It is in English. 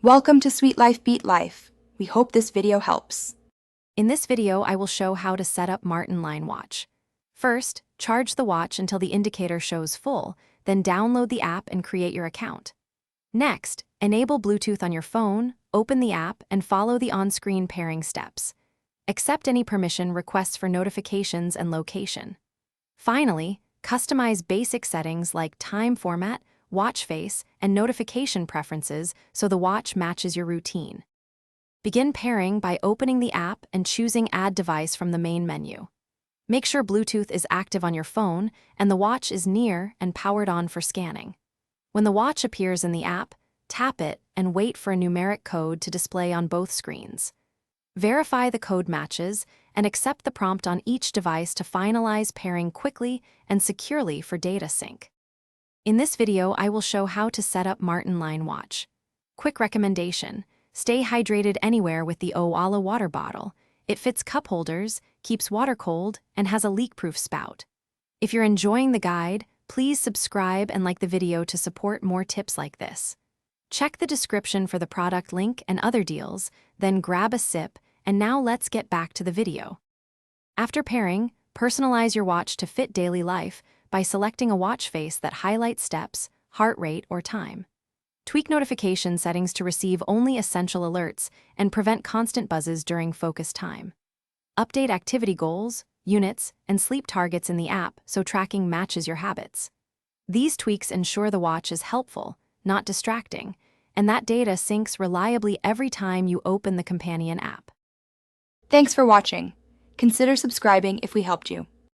Welcome to Sweet Life Beat Life. We hope this video helps. In this video, I will show how to set up Martyn Line watch. First, charge the watch until the indicator shows full, then download the app and create your account. Next, enable Bluetooth on your phone, open the app, and follow the on-screen pairing steps. Accept any permission requests for notifications and location. Finally, customize basic settings like time format, watch face, and notification preferences so the watch matches your routine. Begin pairing by opening the app and choosing Add Device from the main menu. Make sure Bluetooth is active on your phone and the watch is near and powered on for scanning. When the watch appears in the app, tap it and wait for a numeric code to display on both screens. Verify the code matches and accept the prompt on each device to finalize pairing quickly and securely for data sync. In this video, I will show how to set up Martyn Line watch. Quick recommendation: stay hydrated anywhere with the Owala water bottle. It fits cup holders, keeps water cold, and has a leak-proof spout. If you're enjoying the guide, please subscribe and like the video to support more tips like this. Check the description for the product link and other deals, then grab a sip, and now let's get back to the video. After pairing, personalize your watch to fit daily life by selecting a watch face that highlights steps, heart rate, or time. Tweak notification settings to receive only essential alerts and prevent constant buzzes during focus time. Update activity goals, units, and sleep targets in the app so tracking matches your habits. These tweaks ensure the watch is helpful, not distracting, and that data syncs reliably every time you open the companion app. Thanks for watching. Consider subscribing if we helped you.